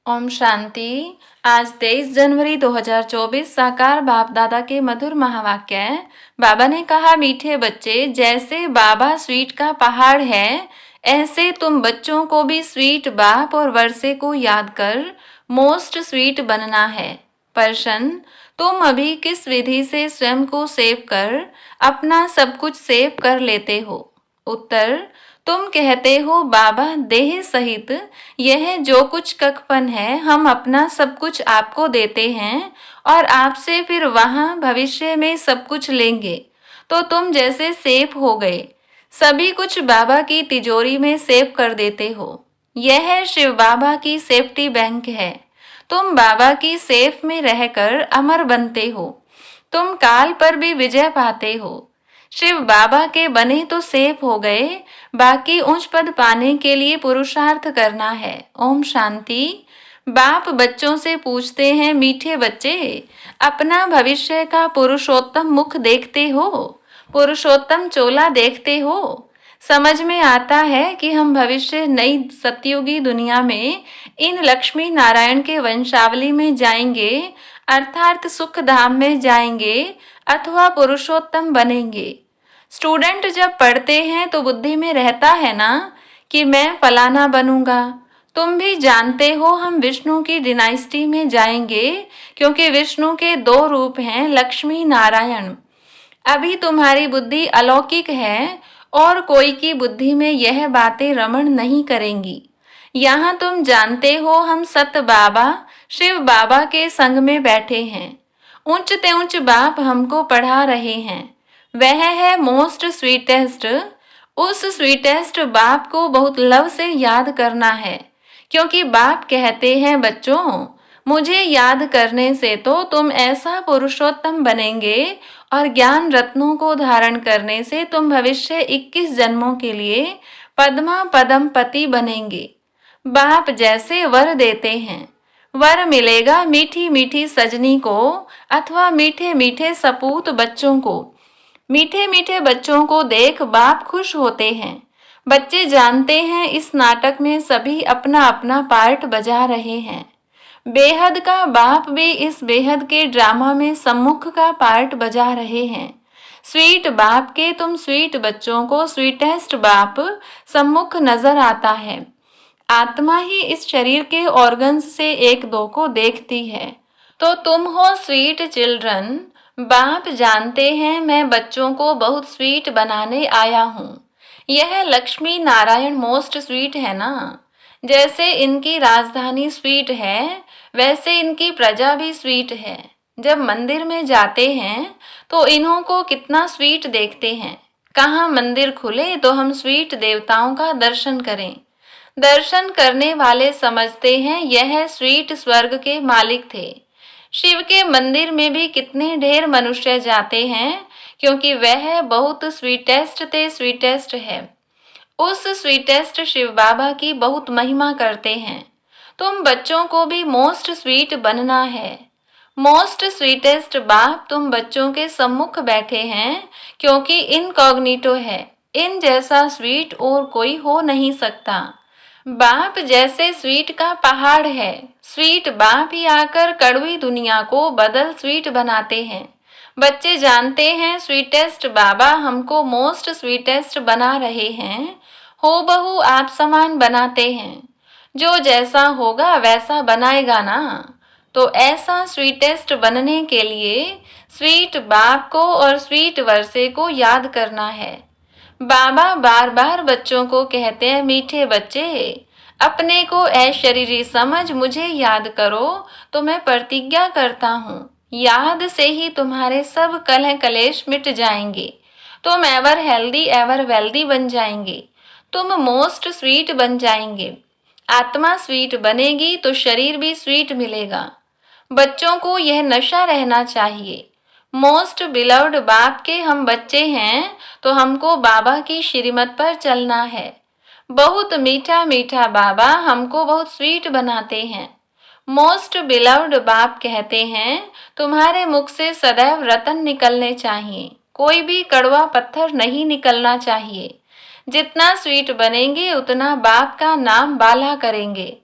ओम शांति। आज 23 जनवरी 2024 साकार बाप दादा के मधुर महावाक्य। बाबा ने कहा, मीठे बच्चे, जैसे बाबा स्वीट का पहाड़ है, ऐसे तुम बच्चों को भी स्वीट बाप और वर्षे को याद कर मोस्ट स्वीट बनना है। प्रश्न, तुम अभी किस विधि से स्वयं को सेव कर अपना सब कुछ सेव कर लेते हो? उत्तर, तुम कहते हो बाबा देह सहित यह जो कुछ कखपन है, हम अपना सब कुछ आपको देते हैं और आपसे फिर वहां भविष्य में सब कुछ लेंगे। तो तुम जैसे सेफ हो गए, सभी कुछ बाबा की तिजोरी में सेव कर देते हो। यह शिव बाबा की सेफ्टी बैंक है। तुम बाबा की सेफ में रहकर अमर बनते हो। तुम काल पर भी विजय पाते हो। शिव बाबा के बने तो सेफ हो गए, बाकी उच्च पद पाने के लिए पुरुषार्थ करना है। ओम शांति। बाप बच्चों से पूछते हैं, मीठे बच्चे, अपना भविष्य का पुरुषोत्तम मुख देखते हो? पुरुषोत्तम चोला देखते हो? समझ में आता है कि हम भविष्य नई सतयुगी दुनिया में इन लक्ष्मी नारायण के वंशावली में जाएंगे, अर्थात सुख धाम में जाएंगे अथवा पुरुषोत्तम बनेंगे। स्टूडेंट जब पढ़ते हैं तो बुद्धि में रहता है ना कि मैं फलाना बनूंगा। तुम भी जानते हो हम विष्णु की डिनाइस्टी में जाएंगे, क्योंकि विष्णु के दो रूप हैं, लक्ष्मी नारायण। अभी तुम्हारी बुद्धि अलौकिक है और कोई की बुद्धि में यह बातें रमण नहीं करेंगी। यहाँ तुम जानते हो हम सत बाबा शिव बाबा के संग में बैठे हैं। ऊंच ते ऊंच बाप हमको पढ़ा रहे हैं। वह है मोस्ट स्वीटेस्ट। उस स्वीटेस्ट बाप को बहुत लव से याद करना है, क्योंकि बाप कहते हैं, बच्चों, मुझे याद करने से तो तुम ऐसा पुरुषोत्तम बनेंगे और ज्ञान रत्नों को धारण करने से तुम भविष्य 21 जन्मों के लिए पद्मा पदम पति बनेंगे। बाप जैसे वर देते हैं, वर मिलेगा मीठी मीठी सजनी को अथवा मीठे मीठे सपूत बच्चों को। मीठे मीठे बच्चों को देख बाप खुश होते हैं। बच्चे जानते हैं इस नाटक में सभी अपना अपना पार्ट बजा रहे हैं। बेहद का बाप भी इस बेहद के ड्रामा में सम्मुख का पार्ट बजा रहे हैं। स्वीट बाप के तुम स्वीट बच्चों को स्वीटेस्ट बाप सम्मुख नजर आता है। आत्मा ही इस शरीर के ऑर्गन्स से एक दो को देखती है। तो तुम हो स्वीट चिल्ड्रन। बाप जानते हैं मैं बच्चों को बहुत स्वीट बनाने आया हूँ। यह लक्ष्मी नारायण मोस्ट स्वीट है ना। जैसे इनकी राजधानी स्वीट है, वैसे इनकी प्रजा भी स्वीट है। जब मंदिर में जाते हैं तो इन्हों को कितना स्वीट देखते हैं। कहाँ मंदिर खुले तो हम स्वीट देवताओं का दर्शन करें। दर्शन करने वाले समझते हैं यह स्वीट स्वर्ग के मालिक थे। शिव के मंदिर में भी कितने ढेर मनुष्य जाते हैं, क्योंकि वह बहुत स्वीटेस्ट ते स्वीटेस्ट है। उस स्वीटेस्ट शिव बाबा की बहुत महिमा करते हैं। तुम बच्चों को भी मोस्ट स्वीट बनना है। मोस्ट स्वीटेस्ट बाप तुम बच्चों के सम्मुख बैठे हैं, क्योंकि इनकॉग्निटो है। इन जैसा स्वीट और कोई हो नहीं सकता। बाप जैसे स्वीट का पहाड़ है। स्वीट बाप ही आकर कड़वी दुनिया को बदल स्वीट बनाते हैं। बच्चे जानते हैं स्वीटेस्ट बाबा हमको मोस्ट स्वीटेस्ट बना रहे हैं। हो बहू आप समान बनाते हैं। जो जैसा होगा वैसा बनाएगा ना। तो ऐसा स्वीटेस्ट बनने के लिए स्वीट बाप को और स्वीट वर्षे को याद करना है। बाबा बार बार बच्चों को कहते हैं, मीठे बच्चे, अपने को ऐशरीरी समझ मुझे याद करो तो मैं प्रतिज्ञा करता हूँ, याद से ही तुम्हारे सब कलह कलेश मिट जाएंगे। तुम एवर हेल्दी एवर वेल्दी बन जाएंगे। तुम मोस्ट स्वीट बन जाएंगे। आत्मा स्वीट बनेगी तो शरीर भी स्वीट मिलेगा। बच्चों को यह नशा रहना चाहिए। मोस्ट बिलव्ड बाप के हम बच्चे हैं, तो हमको बाबा की श्रीमत पर चलना है। बहुत मीठा मीठा बाबा हमको बहुत स्वीट बनाते हैं। मोस्ट बिलव्ड बाप कहते हैं, तुम्हारे मुख से सदैव रतन निकलने चाहिए, कोई भी कड़वा पत्थर नहीं निकलना चाहिए। जितना स्वीट बनेंगे उतना बाप का नाम बाला करेंगे।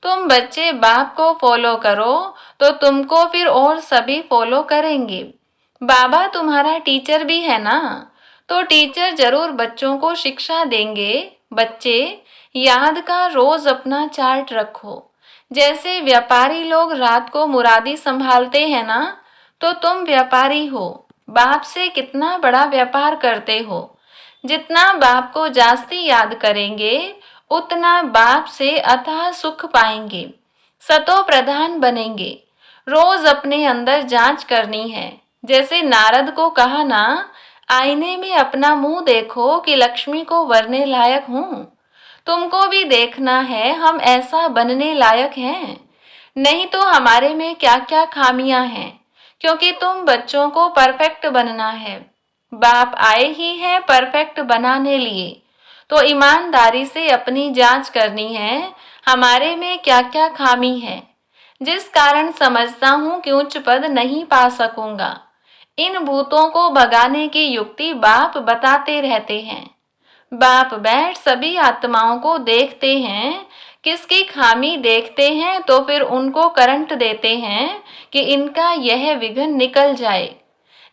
तुम बच्चे बाप को फॉलो करो तो तुमको फिर और सभी फॉलो करेंगे। बाबा तुम्हारा टीचर भी है ना, तो टीचर जरूर बच्चों को शिक्षा देंगे। बच्चे याद का रोज अपना चार्ट रखो। जैसे व्यापारी लोग रात को मुरादी संभालते हैं ना, तो तुम व्यापारी हो, बाप से कितना बड़ा व्यापार करते हो। जितना बाप को जास्ती याद करेंगे उतना बाप से अथाह सुख पाएंगे, सतो प्रधान बनेंगे। रोज अपने अंदर जांच करनी है। जैसे नारद को कहा ना, आईने में अपना मुंह देखो कि लक्ष्मी को वरने लायक हूं। तुमको भी देखना है हम ऐसा बनने लायक हैं, नहीं तो हमारे में क्या क्या खामियां हैं, क्योंकि तुम बच्चों को परफेक्ट बनना है। बाप आए ही हैं परफेक्ट बनाने लिए, तो ईमानदारी से अपनी जांच करनी है हमारे में क्या क्या खामी है, जिस कारण समझता हूं कि उच्च पद नहीं पा सकूंगा। इन भूतों को भगाने की युक्ति बाप बताते रहते हैं। बाप बैठ सभी आत्माओं को देखते हैं, किसकी खामी देखते हैं तो फिर उनको करंट देते हैं कि इनका यह विघ्न निकल जाए।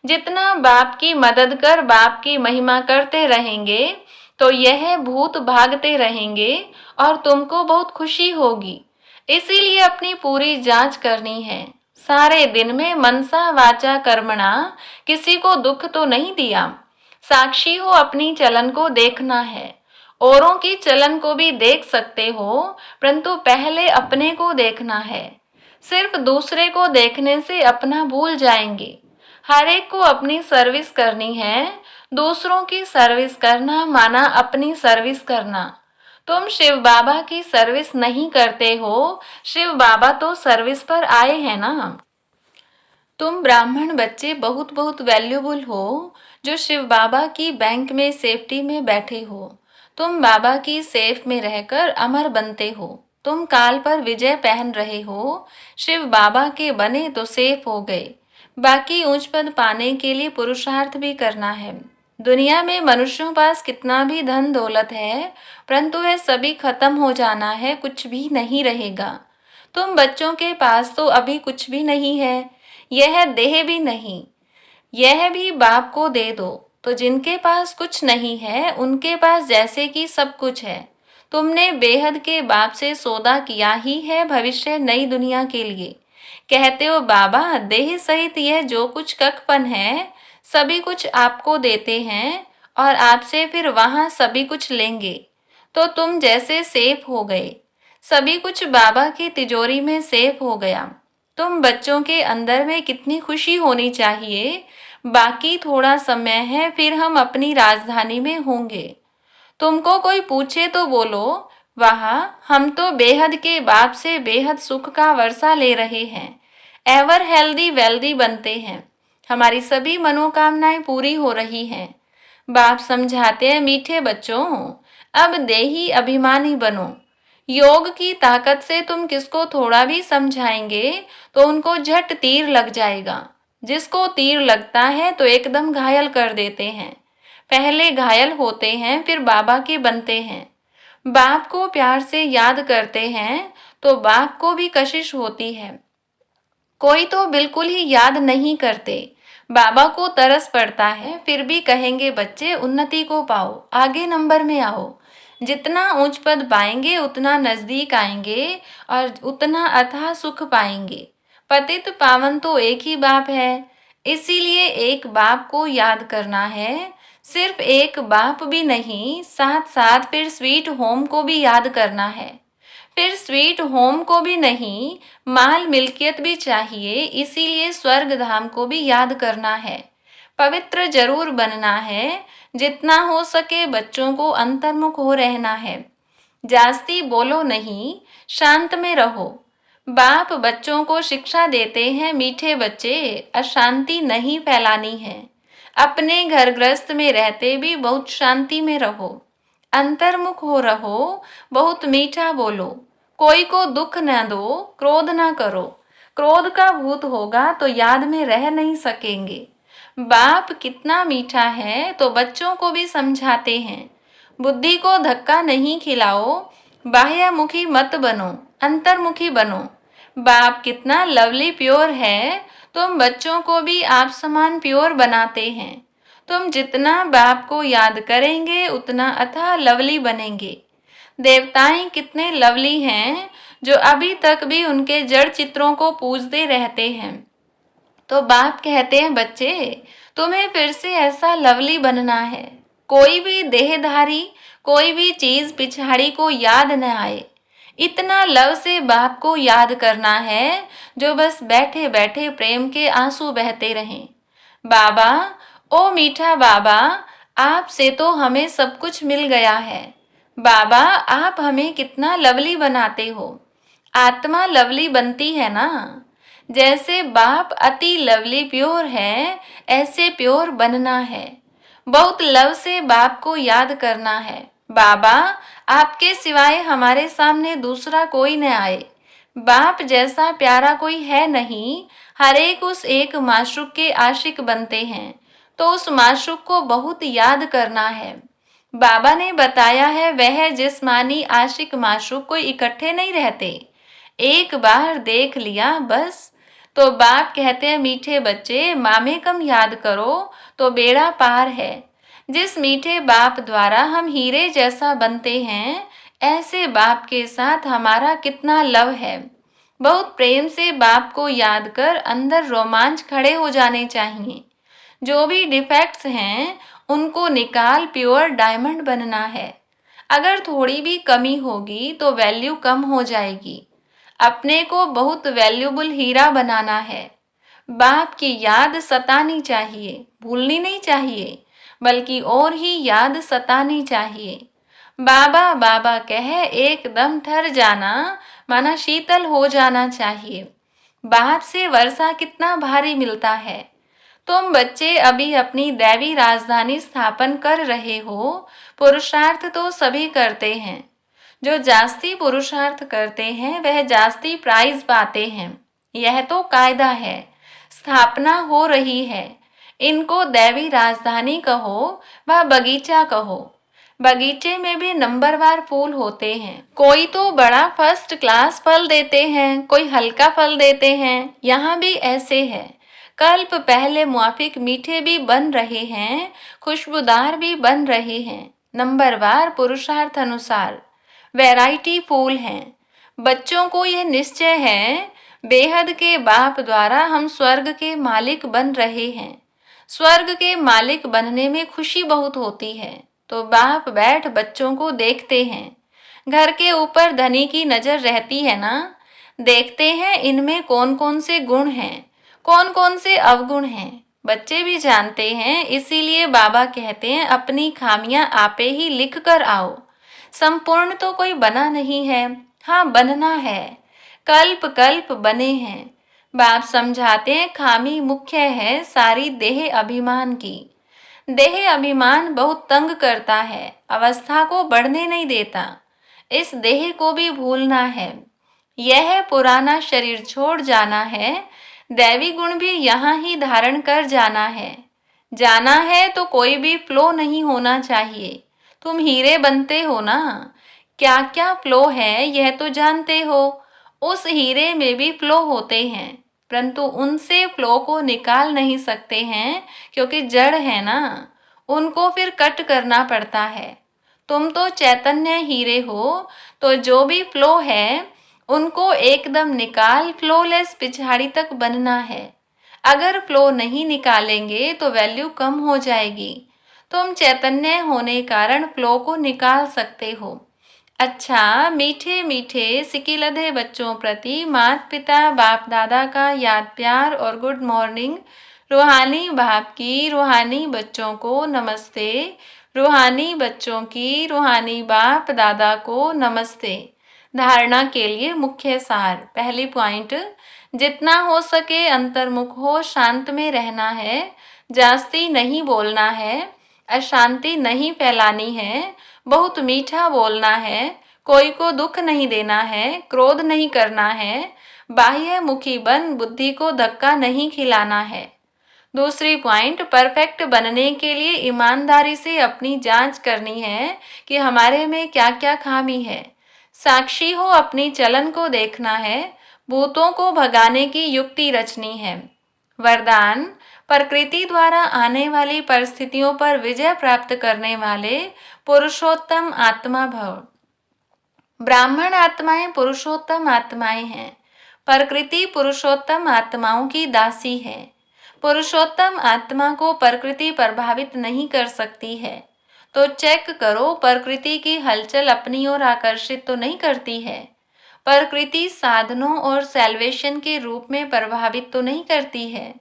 जितना बाप की मदद कर बाप की महिमा करते रहेंगे तो यह भूत भागते रहेंगे और तुमको बहुत खुशी होगी। इसीलिए अपनी पूरी जांच करनी है। सारे दिन में मनसा वाचा कर्मणा किसी को दुख तो नहीं दिया। साक्षी हो, अपनी चलन को देखना है। औरों की चलन को भी देख सकते हो, परंतु पहले अपने को देखना है। सिर्फ दूसरे को देखने से अपना भूल जाएंगे। हर एक को अपनी सर्विस करनी है। दूसरों की सर्विस करना माना अपनी सर्विस करना। तुम शिव बाबा की सर्विस नहीं करते हो, शिव बाबा तो सर्विस पर आए हैं ना। तुम ब्राह्मण बच्चे बहुत बहुत वैल्यूबल हो, जो शिव बाबा की बैंक में सेफ्टी में बैठे हो। तुम बाबा की सेफ में रहकर अमर बनते हो। तुम काल पर विजय पहन रहे हो। शिव बाबा के बने तो सेफ हो गए। बाकी ऊंच पद पाने के लिए पुरुषार्थ भी करना है। दुनिया में मनुष्यों पास कितना भी धन दौलत है, परंतु वह सभी खत्म हो जाना है, कुछ भी नहीं रहेगा। तुम बच्चों के पास तो अभी कुछ भी नहीं है, यह देह भी नहीं, यह भी बाप को दे दो। तो जिनके पास कुछ नहीं है उनके पास जैसे कि सब कुछ है। तुमने बेहद के बाप से सौदा किया ही है भविष्य नई दुनिया के लिए। कहते हो बाबा देह सहित यह जो कुछ कखपन है सभी कुछ आपको देते हैं और आपसे फिर वहां सभी कुछ लेंगे। तो तुम जैसे सेफ हो गए, सभी कुछ बाबा की तिजोरी में सेफ हो गया। तुम बच्चों के अंदर में कितनी खुशी होनी चाहिए। बाकी थोड़ा समय है, फिर हम अपनी राजधानी में होंगे। तुमको कोई पूछे तो बोलो, वाह हम तो बेहद के बाप से बेहद सुख का वर्षा ले रहे हैं, एवर हेल्दी वेल्दी बनते हैं, हमारी सभी मनोकामनाएं पूरी हो रही हैं। बाप समझाते हैं, मीठे बच्चों अब देही अभिमानी बनो। योग की ताकत से तुम किसको थोड़ा भी समझाएंगे तो उनको झट तीर लग जाएगा। जिसको तीर लगता है तो एकदम घायल कर देते हैं। पहले घायल होते हैं फिर बाबा के बनते हैं। बाप को प्यार से याद करते हैं तो बाप को भी कशिश होती है। कोई तो बिल्कुल ही याद नहीं करते, बाबा को तरस पड़ता है, फिर भी कहेंगे बच्चे उन्नति को पाओ, आगे नंबर में आओ। जितना ऊंच पद पाएंगे उतना नजदीक आएंगे और उतना अथाह सुख पाएंगे। पतित पावन तो एक ही बाप है, इसीलिए एक बाप को याद करना है। सिर्फ एक बाप भी नहीं, साथ साथ फिर स्वीट होम को भी याद करना है। फिर स्वीट होम को भी नहीं, माल मिल्कियत भी चाहिए, इसीलिए स्वर्ग धाम को भी याद करना है। पवित्र जरूर बनना है। जितना हो सके बच्चों को अंतर्मुख हो रहना है। जास्ती बोलो नहीं, शांत में रहो। बाप बच्चों को शिक्षा देते हैं, मीठे बच्चे अशांति नहीं फैलानी है। अपने घर गृहस्थ में रहते भी बहुत शांति में रहो, अंतर्मुख हो रहो, बहुत मीठा बोलो, कोई को दुख न दो, क्रोध न करो। क्रोध का भूत होगा तो याद में रह नहीं सकेंगे। बाप कितना मीठा है तो बच्चों को भी समझाते हैं। बुद्धि को धक्का नहीं खिलाओ, बाह्यमुखी मत बनो, अंतर्मुखी बनो। बाप कितना लवली प्योर है, तुम बच्चों को भी आप समान प्योर बनाते हैं। तुम जितना बाप को याद करेंगे उतना अथाह लवली बनेंगे। देवताएं कितने लवली हैं जो अभी तक भी उनके जड़ चित्रों को पूजते रहते हैं। तो बाप कहते हैं, बच्चे तुम्हें फिर से ऐसा लवली बनना है। कोई भी देहधारी, कोई भी चीज पिछाड़ी को याद न आए। इतना लव से बाप को याद करना है जो बस बैठे बैठे प्रेम के आंसू बहते रहें। बाबा, ओ मीठा बाबा, आपसे तो हमें सब कुछ मिल गया है। बाबा, आप हमें कितना लवली बनाते हो। आत्मा लवली बनती है ना। जैसे बाप अति लवली प्योर है, ऐसे प्योर बनना है। बहुत लव से बाप को याद करना है। बाबा, आपके सिवाय हमारे सामने दूसरा कोई न आए। बाप जैसा प्यारा कोई है नहीं। हर एक उस एक माशूक के आशिक बनते हैं, तो उस माशूक को बहुत याद करना है। बाबा ने बताया है, वह जिस्मानी आशिक माशूक कोई इकट्ठे नहीं रहते। एक बार देख लिया बस। तो बाप कहते हैं, मीठे बच्चे मामे कम याद करो तो बेड़ा पार है। जिस मीठे बाप द्वारा हम हीरे जैसा बनते हैं, ऐसे बाप के साथ हमारा कितना लव है। बहुत प्रेम से बाप को याद कर अंदर रोमांच खड़े हो जाने चाहिए। जो भी डिफेक्ट्स हैं उनको निकाल प्योर डायमंड बनना है। अगर थोड़ी भी कमी होगी तो वैल्यू कम हो जाएगी। अपने को बहुत वैल्यूबल हीरा बनाना है। बाप की याद सतानी चाहिए, भूलनी नहीं चाहिए, बल्कि और ही याद सतानी चाहिए। बाबा बाबा कह एकदम ठहर जाना, माना शीतल हो जाना चाहिए। बाप से वर्षा कितना भारी मिलता है। तुम बच्चे अभी अपनी दैवी राजधानी स्थापन कर रहे हो। पुरुषार्थ तो सभी करते हैं। जो जास्ती पुरुषार्थ करते हैं वह जास्ती प्राइज पाते हैं। यह तो कायदा है। स्थापना हो रही है। इनको दैवी राजधानी कहो व बगीचा कहो। बगीचे में भी नंबरवार फूल होते हैं। कोई तो बड़ा फर्स्ट क्लास फल देते हैं, कोई हल्का फल देते हैं। यहाँ भी ऐसे है। कल्प पहले मुआफिक मीठे भी बन रहे हैं, खुशबूदार भी बन रहे हैं। नंबरवार पुरुषार्थ अनुसार वैरायटी फूल हैं। बच्चों को यह निश्चय है, बेहद के बाप द्वारा हम स्वर्ग के मालिक बन रहे हैं। स्वर्ग के मालिक बनने में खुशी बहुत होती है। तो बाप बैठ बच्चों को देखते हैं। घर के ऊपर धनी की नजर रहती है ना। देखते हैं इनमें कौन कौन से गुण हैं, कौन कौन से अवगुण हैं। बच्चे भी जानते हैं, इसीलिए बाबा कहते हैं, अपनी खामियां आपे ही लिख कर आओ। संपूर्ण तो कोई बना नहीं है, हाँ बनना है। कल्प कल्प बने हैं। बाप समझाते हैं, खामी मुख्य है सारी देह अभिमान की। देह अभिमान बहुत तंग करता है, अवस्था को बढ़ने नहीं देता। इस देह को भी भूलना है। यह पुराना शरीर छोड़ जाना है। दैवी गुण भी यहाँ ही धारण कर जाना है। जाना है तो कोई भी फ्लो नहीं होना चाहिए। तुम हीरे बनते हो ना, क्या क्या फ्लो है यह तो जानते हो। उस हीरे में भी फ्लो होते हैं, परंतु उनसे फ्लो को निकाल नहीं सकते हैं, क्योंकि जड़ है ना। उनको फिर कट करना पड़ता है। तुम तो चैतन्य हीरे हो, तो जो भी फ्लो है उनको एकदम निकाल फ्लोलेस पिछाड़ी तक बनना है। अगर फ्लो नहीं निकालेंगे तो वैल्यू कम हो जाएगी। तुम चैतन्य होने कारण फ्लो को निकाल सकते हो। अच्छा, मीठे मीठे सिकिलधे बच्चों प्रति माता पिता बाप दादा का याद प्यार और गुड मॉर्निंग। रूहानी बाप की रूहानी बच्चों को नमस्ते। रूहानी बच्चों की रूहानी बाप दादा को नमस्ते। धारणा के लिए मुख्य सार। पहली पॉइंट, जितना हो सके अंतर्मुख हो, शांत में रहना है, जास्ती नहीं बोलना है, अशांति नहीं फैलानी है, बहुत मीठा बोलना है, कोई को दुख नहीं देना है, क्रोध नहीं करना है, बाह्य मुखी बन बुद्धि को धक्का नहीं खिलाना है। दूसरी पॉइंट, परफेक्ट बनने के लिए ईमानदारी से अपनी जांच करनी है कि हमारे में क्या क्या खामी है। साक्षी हो अपनी चलन को देखना है, भूतों को भगाने की युक्ति रचनी है। वरदान, प्रकृति द्वारा आने वाली परिस्थितियों पर विजय प्राप्त करने वाले पुरुषोत्तम आत्मा भव। ब्राह्मण आत्माएं पुरुषोत्तम आत्माएं हैं। प्रकृति पुरुषोत्तम आत्माओं की दासी है। पुरुषोत्तम आत्मा को प्रकृति प्रभावित नहीं कर सकती है। तो चेक करो, प्रकृति की हलचल अपनी ओर आकर्षित तो नहीं करती है। प्रकृति साधनों और सैल्वेशन के रूप में प्रभावित तो नहीं करती है।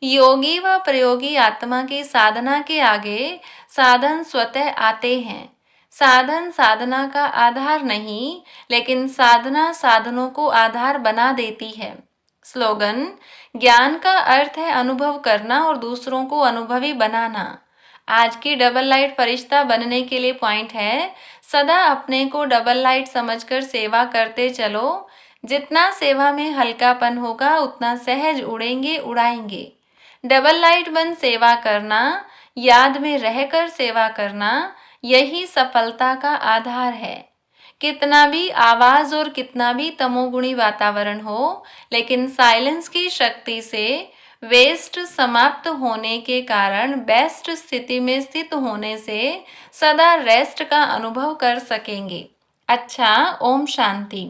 योगी व प्रयोगी आत्मा की साधना के आगे साधन स्वतः आते हैं। साधन साधना का आधार नहीं, लेकिन साधना साधनों को आधार बना देती है। स्लोगन, ज्ञान का अर्थ है अनुभव करना और दूसरों को अनुभवी बनाना। आज की डबल लाइट फरिश्ता बनने के लिए पॉइंट है, सदा अपने को डबल लाइट समझकर सेवा करते चलो। जितना सेवा में हल्कापन होगा उतना सहज उड़ेंगे उड़ाएंगे। डबल लाइट बन सेवा करना, याद में रहकर सेवा करना, यही सफलता का आधार है। कितना भी आवाज और कितना भी तमोगुणी वातावरण हो, लेकिन साइलेंस की शक्ति से वेस्ट समाप्त होने के कारण बेस्ट स्थिति में स्थित होने से सदा रेस्ट का अनुभव कर सकेंगे। अच्छा, ओम शांति।